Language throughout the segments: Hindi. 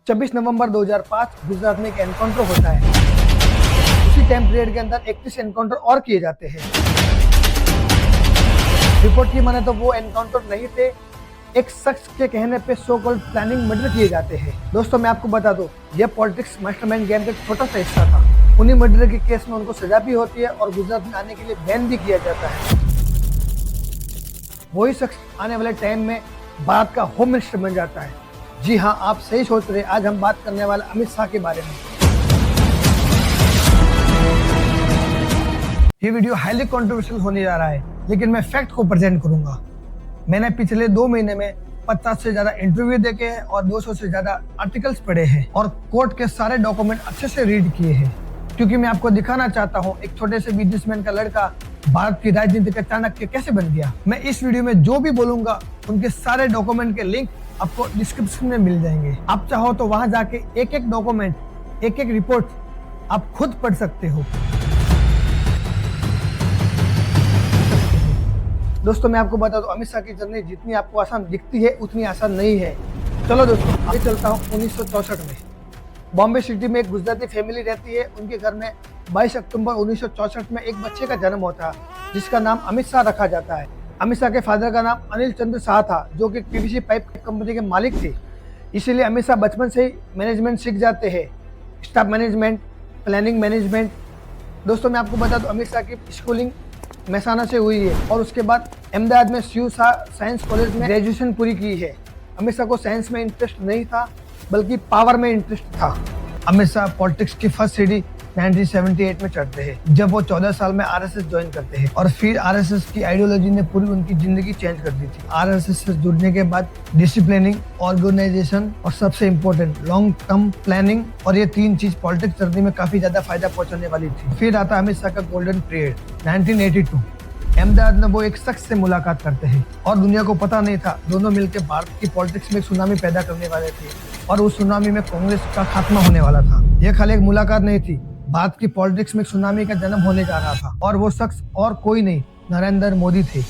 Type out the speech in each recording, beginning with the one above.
26 नवंबर 2005 गुजरात में एक एनकाउंटर होता है। उसी टाइम पीरियड के अंदर 31 एनकाउंटर और किए जाते हैं। रिपोर्ट की माने तो वो एनकाउंटर नहीं थे, एक शख्स के कहने पे सो कॉल्ड प्लानिंग मर्डर किए जाते हैं। दोस्तों मैं आपको बता दूं, ये पॉलिटिक्स मास्टरमाइंड गेम का एक छोटा सा हिस्सा था। उन्हीं मर्डर के केस में उनको सजा भी होती है और गुजरात में आने के लिए बैन भी किया जाता है। वही शख्स आने वाले टाइम में भारत का होम मिनिस्टर बन जाता है। जी हाँ, आप सही सोच रहे, आज हम बात करने वाले अमित शाह के बारे में। ये वीडियो हाईली कंट्रोवर्शियल होने जा रहा है, लेकिन मैं फैक्ट को प्रेजेंट करूंगा। मैंने पिछले 2 महीने में 50 से ज्यादा इंटरव्यू देखे हैं और 200 से ज्यादा आर्टिकल्स पढ़े हैं और कोर्ट के सारे डॉक्यूमेंट अच्छे से रीड किए हैं, क्योंकि मैं आपको दिखाना चाहता हूँ एक छोटे से बिजनेसमैन का लड़का भारत की राजनीति का चाणक्य कैसे बन गया। मैं इस वीडियो में जो भी बोलूंगा उनके सारे डॉक्यूमेंट के लिंक आपको डिस्क्रिप्शन में मिल जाएंगे। आप चाहो तो वहां जाके एक एक डॉक्यूमेंट, एक एक रिपोर्ट आप खुद पढ़ सकते हो। दोस्तों मैं आपको बता दूं, अमित शाह की जर्नी जितनी आपको आसान दिखती है उतनी आसान नहीं है। चलो दोस्तों आगे चलता हूँ 1964 में। बॉम्बे सिटी में एक गुजराती फैमिली रहती है। उनके घर में 22 अक्टूबर 1964 में एक बच्चे का जन्म होता है जिसका नाम अमित शाह रखा जाता है। अमित शाह के फादर का नाम अनिल चंद्र शाह था, जो कि पीवीसी पाइप कंपनी के मालिक थे। इसीलिए अमित शाह बचपन से ही मैनेजमेंट सीख जाते हैं, स्टाफ मैनेजमेंट, प्लानिंग मैनेजमेंट। दोस्तों मैं आपको बता दूं, अमित शाह की स्कूलिंग महसाना से हुई है और उसके बाद अहमदाबाद में शिव शाह साइंस कॉलेज में ग्रेजुएशन पूरी की है। अमित शाह को साइंस में इंटरेस्ट नहीं था, बल्कि पावर में इंटरेस्ट था। अमित शाह पॉलिटिक्स की फर्स्ट सीढ़ी 1978 में चढ़ते हैं, जब वो 14 साल में आरएसएस ज्वाइन करते हैं और फिर आरएसएस की आइडियोलॉजी ने पूरी उनकी जिंदगी चेंज कर दी थी। आरएसएस से जुड़ने के बाद डिसिप्लिनिंग, ऑर्गेनाइजेशन और सबसे इम्पोर्टेंट लॉन्ग टर्म प्लानिंग, और ये 3 चीज पॉलिटिक्स जर्नी में काफी ज्यादा फायदा पहुंचाने वाली थी। फिर आता अमित शाह का गोल्डन पीरियड 1982। अहमदाबाद में वो एक शख्स से मुलाकात करते हैं और दुनिया को पता नहीं था दोनों मिलकर भारत की पॉलिटिक्स में एक सुनामी पैदा करने वाले थे और उस सुनामी में कांग्रेस का खात्मा होने वाला था। यह खाली एक मुलाकात नहीं थी, भारत की पॉलिटिक्स में एक सुनामी का जन्म होने जा रहा था और वो शख्स और कोई नहीं, नरेंद्र मोदी थे।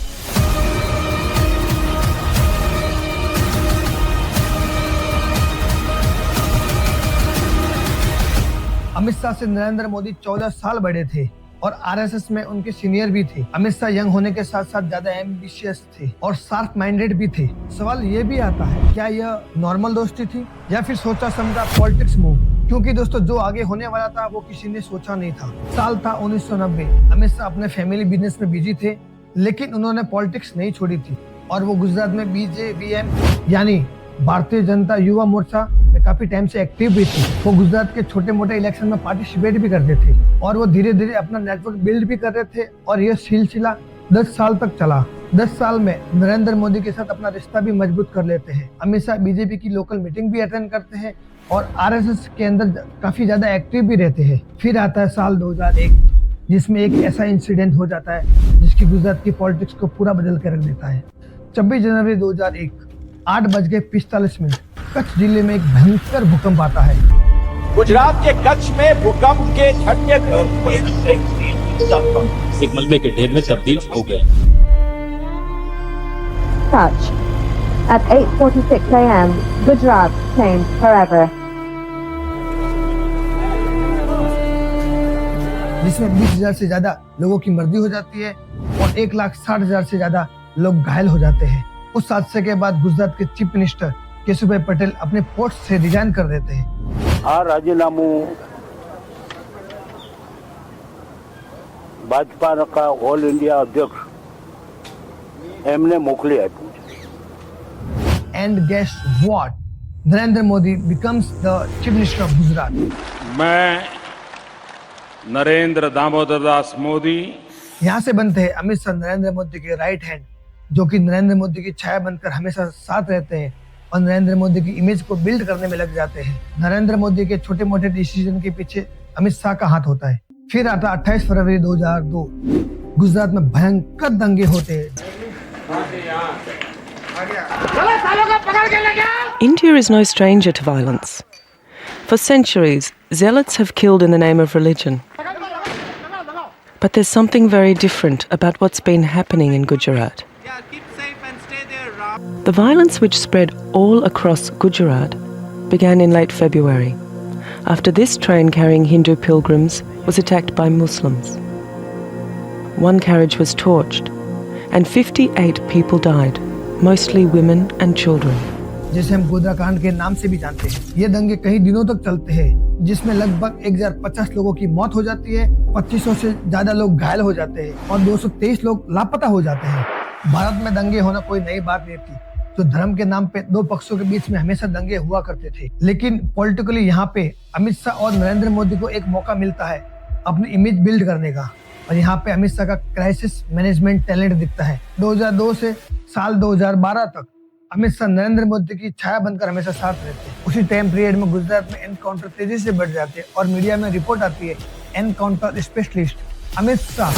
अमित शाह से नरेंद्र मोदी 14 साल बड़े थे और आरएसएस में उनके सीनियर भी थे। अमित शाह यंग होने के साथ साथ ज्यादा एम्बिशियस थे और शार्प माइंडेड भी थे। सवाल ये भी आता है, क्या यह नॉर्मल दोस्ती थी या फिर सोचा समझा पॉलिटिक्स मूव? क्योंकि दोस्तों जो आगे होने वाला था वो किसी ने सोचा नहीं था। साल था 1990। अमित शाह अपने फैमिली बिजनेस में बिजी थे, लेकिन उन्होंने पॉलिटिक्स नहीं छोड़ी थी और वो गुजरात में बीजेवीएम यानी भारतीय जनता युवा मोर्चा में काफी टाइम से एक्टिव भी थे। वो गुजरात के छोटे मोटे इलेक्शन में पार्टिसिपेट भी करते थे और वो धीरे धीरे अपना नेटवर्क बिल्ड भी कर रहे थे और यह सिलसिला 10 साल तक चला। 10 साल में नरेंद्र मोदी के साथ अपना रिश्ता भी मजबूत कर लेते हैं। अमित शाह बीजेपी की लोकल मीटिंग भी अटेंड करते हैं और आरएसएस के अंदर काफी ज्यादा एक्टिव भी रहते हैं। फिर आता है साल 2001, जिसमें एक ऐसा इंसिडेंट हो जाता है जिसकी गुजरात की पॉलिटिक्स को पूरा बदल के रख देता है। 26 जनवरी 2001 8:45 कच्छ जिले में एक भयंकर भूकंप आता है। गुजरात के कच्छ में भूकंप के झटके एक मलबे के ढेर में तब्दील हो गए। Kutch. At 8:46 a.m., Gujarat changed forever. जिसमें 20,000 से ज्यादा लोगों की मृत्यु हो जाती है और 1,60,000 से ज्यादा लोग घायल हो जाते हैं। उस हादसे के बाद गुजरात के चीफ मिनिस्टर केशुभाई पटेल अपने पोस्ट से रिजाइन कर देते हैं। आ राजीनामु भाजपा का ऑल इंडिया अध्यक्ष एमने मोकली आप्યું। And guess what? Narendra Modi becomes the chief minister of Gujarat. मैं नरेंद्र दामोदर दास मोदी यहाँ से बनते हैं अमित शाह नरेंद्र मोदी के राइट हैंड, जो कि नरेंद्र मोदी की छाया बनकर हमेशा साथ रहते हैं और नरेंद्र मोदी की इमेज को बिल्ड करने में लग जाते हैं। नरेंद्र मोदी के छोटे मोटे डिसीजन के पीछे अमित शाह का हाथ होता है। फिर आता 28 फरवरी 2002, गुजरात में भयंकर दंगे होते हैं। India is no stranger to violence. For centuries, zealots have killed in the name of religion. But there's something very different about what's been happening in Gujarat. The violence which spread all across Gujarat began in late February, after this train carrying Hindu pilgrims was attacked by Muslims. One carriage was torched, and 58 people died, mostly women and children. जिसे हम गोधरा कांड के नाम से भी जानते हैं। ये दंगे कई दिनों तक चलते हैं, जिसमें लगभग 1050 लोगों की मौत हो जाती है, 2500 से ज्यादा लोग घायल हो जाते हैं और 223 लोग लापता हो जाते हैं। भारत में दंगे होना कोई नई बात नहीं थी। तो धर्म के नाम पे दो पक्षों के बीच में हमेशा दंगे हुआ करते थे, लेकिन पॉलिटिकली यहाँ पे अमित शाह और नरेंद्र मोदी को एक मौका मिलता है अपनी इमेज बिल्ड करने का, और यहाँ पे अमित शाह का क्राइसिस मैनेजमेंट टैलेंट दिखता है। 2002 से साल 2012 तक अमित शाह नरेंद्र मोदी की छाया बनकर हमेशा साथ रहते हैं। उसी टाइम पीरियड में गुजरात में एनकाउंटर तेजी से बढ़ जाते हैं और मीडिया में रिपोर्ट आती है एनकाउंटर स्पेशलिस्ट अमित शाह।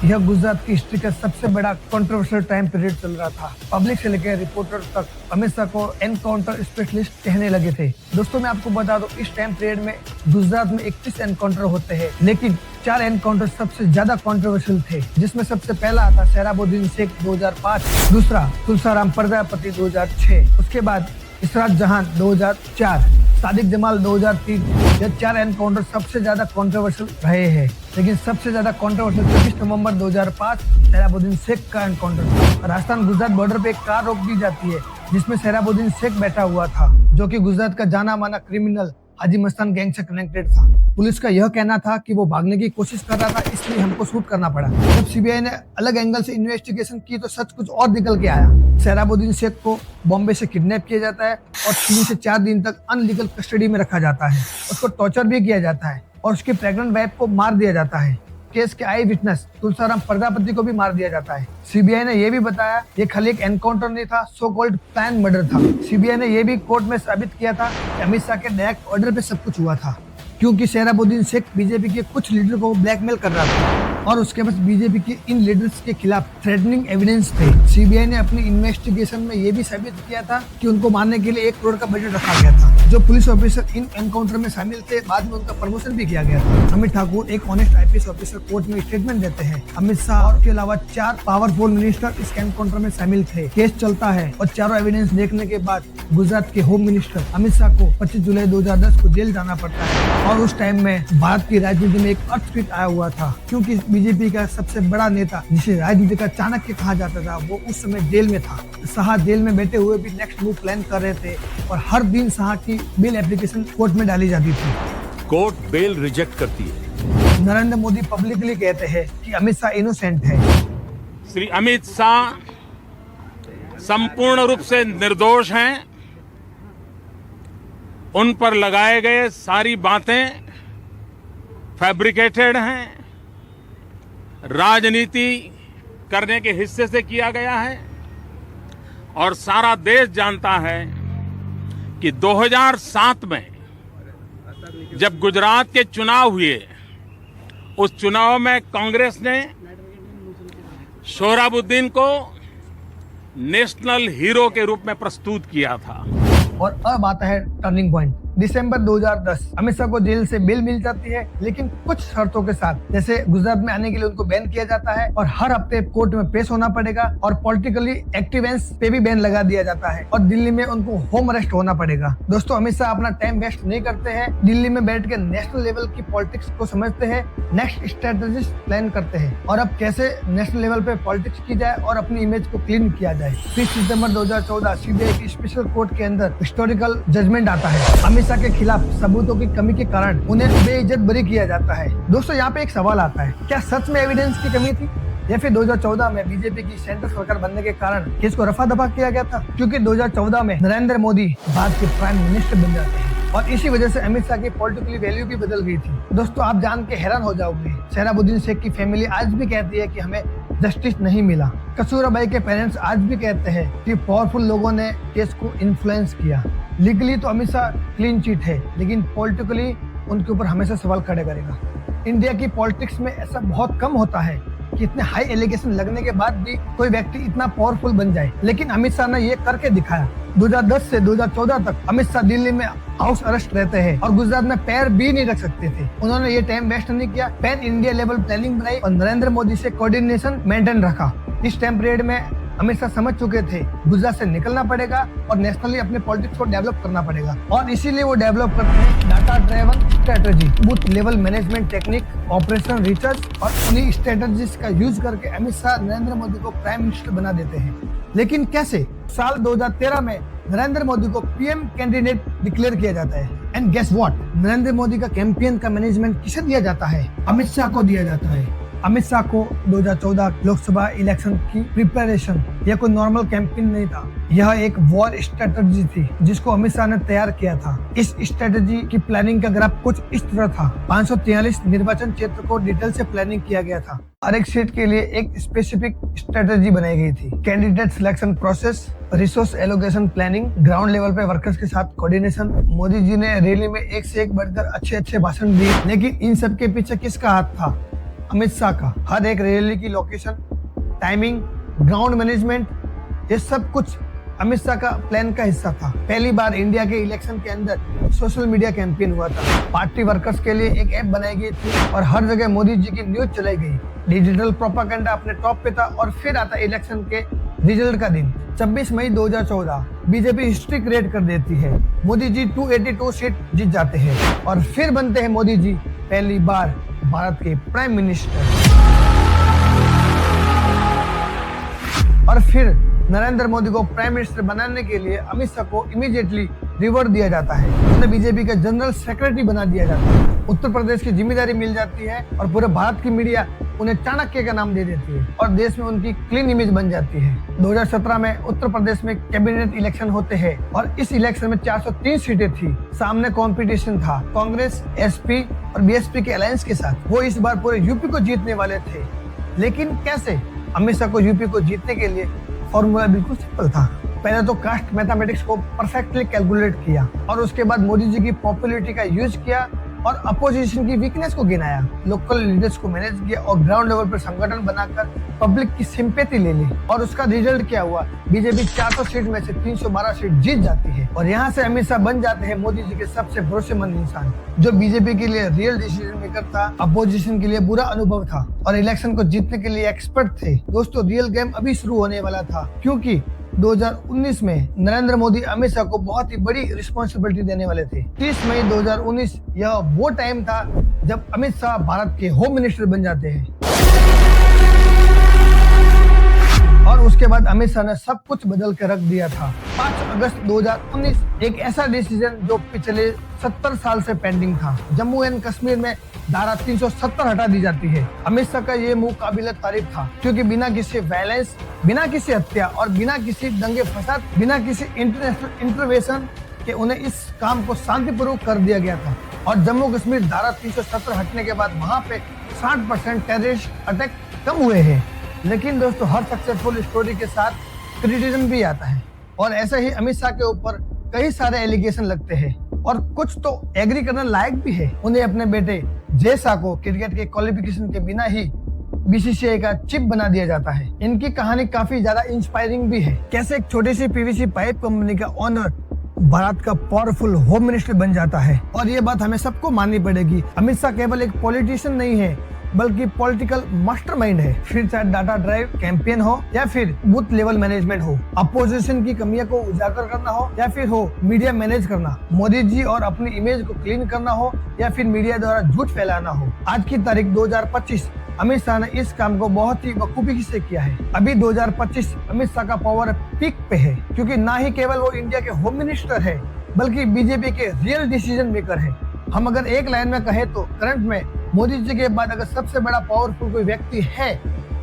यह गुजरात की हिस्ट्री का सबसे बड़ा कंट्रोवर्शियल टाइम पीरियड चल रहा था। पब्लिक से लेकर रिपोर्टर तक अमित शाह को एनकाउंटर स्पेशलिस्ट कहने लगे थे। दोस्तों मैं आपको बता दूं, इस टाइम पीरियड में गुजरात में 31 एनकाउंटर होते हैं, लेकिन 4 एनकाउंटर सबसे ज्यादा कंट्रोवर्शियल थे, जिसमें सबसे पहला आता सोहराबुद्दीन शेख 2005, दूसरा तुलसाराम प्रजापति 2006, उसके बाद इसरात जहां 2004, सादिक जमाल 2003। यह 4 एनकाउंटर सबसे ज्यादा कंट्रोवर्शियल रहे हैं, लेकिन सबसे ज्यादा कंट्रोवर्शियल 24 नवंबर 2005 सोहराबुद्दीन शेख का एनकाउंटर। राजस्थान गुजरात बॉर्डर पे एक कार रोक दी जाती है, जिसमें सोहराबुद्दीन शेख बैठा हुआ था, जो कि गुजरात का जाना माना क्रिमिनल हाजी मस्तान गैंग से कनेक्टेड था। पुलिस का यह कहना था कि वो भागने की कोशिश कर रहा था, इसलिए हमको शूट करना पड़ा। जब सीबीआई ने अलग एंगल से इन्वेस्टिगेशन की तो सच कुछ और निकल के आया। सोहराबुद्दीन शेख को बॉम्बे से किडनैप किया जाता है और 3 से 4 दिन तक अनलीगल कस्टडी में रखा जाता है। उसको टॉर्चर भी किया जाता है और उसकी प्रेग्नेंट वाइफ को मार दिया जाता है। केस के आई विटनेस तुलसाराम प्रजापति को भी मार दिया जाता है। सीबीआई ने यह भी बताया ये खाली एक एनकाउंटर नहीं था, सो कॉल्ड प्लान मर्डर था। सीबीआई ने यह भी कोर्ट में साबित किया था कि अमित शाह के डायरेक्ट ऑर्डर पे सब कुछ हुआ था, क्योंकि सोहराबुद्दीन शेख बीजेपी के कुछ लीडर को ब्लैकमेल कर रहा था और उसके पास बीजेपी के इन लीडर्स के खिलाफ थ्रेटनिंग एविडेंस थे। सीबीआई ने अपनी इन्वेस्टिगेशन में यह भी साबित किया था कि उनको मारने के लिए 1 करोड़ का बजट रखा गया था। जो पुलिस ऑफिसर इन एनकाउंटर में शामिल थे, बाद में उनका प्रमोशन भी किया गया था। अमित ठाकुर एक ऑनेस्ट आईपीएस ऑफिसर कोर्ट में स्टेटमेंट देते हैं। अमित शाह और के अलावा 4 पावरफुल मिनिस्टर इस एनकाउंटर में शामिल थे। केस चलता है और चारों एविडेंस देखने के बाद गुजरात के होम मिनिस्टर अमित शाह को 25 जुलाई 2010 को जेल जाना पड़ता है। और उस टाइम में भारत की राजनीति में एक अर्थक्वेक आया हुआ था, क्योंकि बीजेपी का सबसे बड़ा नेता, जिसे राजनीति का चाणक्य कहा जाता था, वो उस समय जेल में था। शाह जेल में बैठे हुए भी नेक्स्ट मूव प्लान कर रहे थे और हर दिन शाह की बेल एप्लीकेशन कोर्ट में डाली जाती थी। कोर्ट बेल रिजेक्ट करती है। नरेंद्र मोदी पब्लिकली कहते हैं कि अमित शाह इनोसेंट है। श्री अमित शाह संपूर्ण रूप से निर्दोष हैं। उन पर लगाए गए सारी बातें फैब्रिकेटेड हैं, राजनीति करने के हिस्से से किया गया है और सारा देश जानता है कि 2007 में जब गुजरात के चुनाव हुए, उस चुनाव में कांग्रेस ने सोहराबुद्दीन को नेशनल हीरो के रूप में प्रस्तुत किया था। और अब आता है टर्निंग पॉइंट। दिसंबर 2010 अमित शाह को जेल से बेल मिल जाती है, लेकिन कुछ शर्तों के साथ। जैसे गुजरात में आने के लिए उनको बैन किया जाता है और हर हफ्ते कोर्ट में पेश होना पड़ेगा और पॉलिटिकली एक्टिवेंस पे भी बैन लगा दिया जाता है और दिल्ली में उनको होम अरेस्ट होना पड़ेगा। दोस्तों अमित शाह अपना टाइम वेस्ट नहीं करते हैं, दिल्ली में बैठ के नेशनल लेवल की पॉलिटिक्स को समझते हैं, नेक्स्ट स्ट्रेटेजी प्लान करते हैं और अब कैसे नेशनल लेवल पे पॉलिटिक्स की जाए और अपनी इमेज को क्लीन किया जाए। 30 सितंबर 2014 सीबीआई की स्पेशल कोर्ट के अंदर हिस्टोरिकल जजमेंट आता है। अमित शाह के खिलाफ सबूतों की कमी के कारण उन्हें बेइज्जत बरी किया जाता है। दोस्तों यहाँ पे एक सवाल आता है, क्या सच में एविडेंस की कमी थी या फिर 2014 में बीजेपी की सेंटर सरकार बनने के कारण केस को रफा दफा किया गया था? क्योंकि 2014 में नरेंद्र मोदी भारत के प्राइम मिनिस्टर बन जाते हैं और इसी वजह से अमित शाह की पॉलिटिकल वैल्यू भी बदल गई थी। दोस्तों आप जान के हैरान हो जाओगे, सोहराबुद्दीन शेख की फैमिली आज भी कहती है कि हमें जस्टिस नहीं मिला। कसूराबाई के पेरेंट्स आज भी कहते हैं कि पावरफुल लोगों ने केस को इन्फ्लुएंस किया। लीगली तो अमित शाह क्लीन चिट है, लेकिन पॉलिटिकली उनके ऊपर हमेशा सवाल खड़े करेगा। इंडिया की पॉलिटिक्स में ऐसा बहुत कम होता है कि इतने हाई एलिगेशन लगने के बाद भी कोई व्यक्ति इतना पावरफुल बन जाए, लेकिन अमित शाह ने ये करके दिखाया। 2010 से 2014 तक अमित शाह दिल्ली में हाउस अरेस्ट रहते हैं और गुजरात में पैर भी नहीं रख सकते थे। उन्होंने ये टाइम वेस्ट नहीं किया, पैन इंडिया लेवल प्लानिंग बनाई और नरेंद्र मोदी से कोऑर्डिनेशन मेंटेन रखा। इस टाइम पीरियड में अमित शाह समझ चुके थे गुजरात से निकलना पड़ेगा और नेशनली अपने पॉलिटिक्स को डेवलप करना पड़ेगा और इसीलिए वो डेवलप करते हैं data driven strategy, booth level management technique, operation research और उन्हीं स्ट्रेटेजीज का यूज करके अमित शाह नरेंद्र मोदी को प्राइम मिनिस्टर बना देते हैं। लेकिन कैसे? साल 2013 में नरेंद्र मोदी को पीएम कैंडिडेट डिक्लेयर किया जाता है and guess what, Narendra Modi का कैंपेन का मैनेजमेंट किसे दिया जाता है? अमित शाह को दिया जाता है। अमित शाह को 2014 लोकसभा इलेक्शन की प्रिपरेशन यह कोई नॉर्मल कैंपेन नहीं था, यह एक वॉर स्ट्रेटजी थी जिसको अमित शाह ने तैयार किया था। इस स्ट्रेटजी की प्लानिंग का ग्राफ कुछ इस तरह था। 543 निर्वाचन क्षेत्र को डिटेल से प्लानिंग किया गया था। हर एक सीट के लिए एक स्पेसिफिक स्ट्रेटजी बनाई गई थी। Candidate selection process, resource allocation planning, ground level पे वर्कर्स के साथ कोऑर्डिनेशन। मोदी जी ने रैली में एक से एक बढ़कर अच्छे भाषण दिए, लेकिन इन सब के पीछे किसका हाथ था? अमित शाह का। हर एक रैली की लोकेशन, टाइमिंग, ग्राउंड मैनेजमेंट, ये सब कुछ अमित शाह का प्लान का हिस्सा था। पहली बार इंडिया के इलेक्शन के अंदर सोशल मीडिया कैंपेन हुआ था। पार्टी वर्कर्स के लिए एक ऐप बनाई गई थी और हर जगह मोदी जी की न्यूज चलाई गई। डिजिटल प्रोपेगेंडा अपने टॉप पे था और फिर आता इलेक्शन के रिजल्ट का दिन 26 मई 2014। बीजेपी हिस्ट्री क्रिएट कर देती है। मोदी जी 282 सीट जीत जाते हैं और फिर बनते हैं मोदी जी पहली बार भारत के प्राइम मिनिस्टर। और फिर नरेंद्र मोदी को प्राइम मिनिस्टर बनाने के लिए अमित शाह को इमीडिएटली रिवॉर्ड दिया जाता है। उन्हें बीजेपी का जनरल सेक्रेटरी बना दिया जाता है। उत्तर प्रदेश की जिम्मेदारी मिल जाती है और पूरे भारत की मीडिया उन्हें चाणक्य का नाम दे देती है और देश में उनकी क्लीन इमेज बन जाती है। 2017 में उत्तर प्रदेश में कैबिनेट इलेक्शन होते हैं और इस इलेक्शन में 403 सीटें थी। सामने कंपटीशन था कांग्रेस, एसपी और बीएसपी के अलायंस के साथ। वो इस बार पूरे यूपी को जीतने वाले थे, लेकिन कैसे? अमित शाह को यूपी को जीतने के लिए फॉर्मूला बिल्कुल सिंपल था। पहले तो कास्ट मैथमेटिक्स को परफेक्टली कैलकुलेट किया और उसके बाद मोदी जी की पॉपुलैरिटी का यूज किया और अपोजिशन की वीकनेस को गिनाया, लोकल लीडर्स को मैनेज किया और ग्राउंड लेवल पर संगठन बनाकर पब्लिक की सिंपैथी ले ली। और उसका रिजल्ट क्या हुआ? बीजेपी 400 सीट में से 312 सीट जीत जाती है और यहाँ से अमित शाह बन जाते हैं मोदी जी के सबसे भरोसेमंद इंसान, जो बीजेपी के लिए रियल डिसीजन मेकर था, अपोजिशन के लिए बुरा अनुभव था और इलेक्शन को जीतने के लिए एक्सपर्ट थे। दोस्तों, रियल गेम अभी शुरू होने वाला था, क्योंकि 2019 में नरेंद्र मोदी अमित शाह को बहुत ही बड़ी रिस्पॉन्सिबिलिटी देने वाले थे। 30 मई 2019 यह वो टाइम था जब अमित शाह भारत के होम मिनिस्टर बन जाते हैं और उसके बाद अमित शाह ने सब कुछ बदल के रख दिया था। 5 अगस्त 2019 एक ऐसा डिसीजन जो पिछले 70 साल से पेंडिंग था। जम्मू एंड कश्मीर में धारा 370 हटा दी जाती है। अमित शाह का ये मूव काबिल तारीफ था, क्योंकि बिना किसी वायलेंस, बिना किसी हत्या और बिना किसी दंगे फसाद, बिना किसी इंटरनेशनल इंटरवेंशन के उन्हें इस काम को शांतिपूर्वक कर दिया गया था। और जम्मू कश्मीर धारा 370 हटने के बाद वहाँ पे 60% टेररिस्ट अटैक कम हुए हैं। लेकिन दोस्तों, हर सक्सेसफुल स्टोरी के साथ क्रिटिसिज्म भी आता है और ऐसे ही अमित शाह के ऊपर कई सारे एलिगेशन लगते हैं और कुछ तो एग्री करने लायक भी है। उन्हें अपने बेटे जय शाह को क्रिकेट के क्वालिफिकेशन के बिना ही बीसीसीआई का चीफ बना दिया जाता है। इनकी कहानी काफी ज्यादा इंस्पायरिंग भी है। कैसे एक छोटी सी पीवीसी पाइप कंपनी का ओनर भारत का पावरफुल होम मिनिस्टर बन जाता है। और ये बात हमें सबको माननी पड़ेगी, अमित शाह केवल एक पॉलिटिशियन नहीं है, बल्कि पॉलिटिकल मास्टरमाइंड है। फिर चाहे डाटा ड्राइव कैंपेन हो या फिर बूथ लेवल मैनेजमेंट हो, अपोजिशन की कमियों को उजागर करना हो या फिर हो मीडिया मैनेज करना, मोदी जी और अपनी इमेज को क्लीन करना हो या फिर मीडिया द्वारा झूठ फैलाना हो। आज की तारीख 2025, अमित शाह ने इस काम को बहुत ही बखूबी से किया है। अभी 2025 अमित शाह का पावर पीक पे है, क्योंकि ना ही केवल वो इंडिया के होम मिनिस्टर है, बल्कि बीजेपी के रियल डिसीजन मेकर है। हम अगर एक लाइन में कहें तो करंट में मोदी जी के बाद अगर सबसे बड़ा पावरफुल कोई व्यक्ति है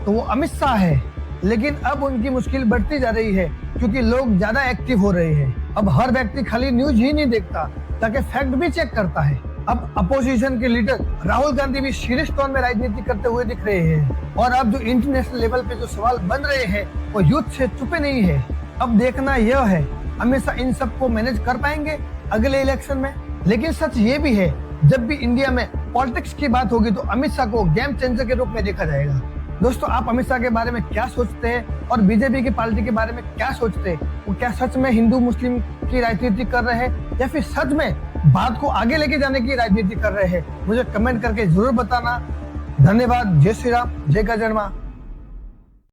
तो वो अमित शाह है। लेकिन अब उनकी मुश्किल बढ़ती जा रही है, क्योंकि लोग ज्यादा एक्टिव हो रहे हैं। अब हर व्यक्ति खाली न्यूज ही नहीं देखता, ताकि फैक्ट भी चेक करता है। अब अपोजिशन के लीडर राहुल गांधी भी सीरियस टोन में राजनीति करते हुए दिख रहे हैं और अब जो इंटरनेशनल लेवल पे जो सवाल बन रहे हैं वो युद्ध से चुपे नहीं है। अब देखना यह है अमित शाह इन सबको मैनेज कर पाएंगे अगले इलेक्शन में। लेकिन सच ये भी है, जब भी इंडिया में पॉलिटिक्स की बात होगी तो अमित शाह को गेम चेंजर के रूप में देखा जाएगा। दोस्तों, आप अमित शाह के बारे में क्या सोचते हैं और बीजेपी की पार्टी के बारे में क्या सोचते हैं? वो क्या सच में हिंदू मुस्लिम की राजनीति कर रहे हैं या फिर सच में बात को आगे लेके जाने की राजनीति कर रहे हैं? मुझे कमेंट करके जरूर बताना। धन्यवाद। जय श्री राम, जय गजन्मा।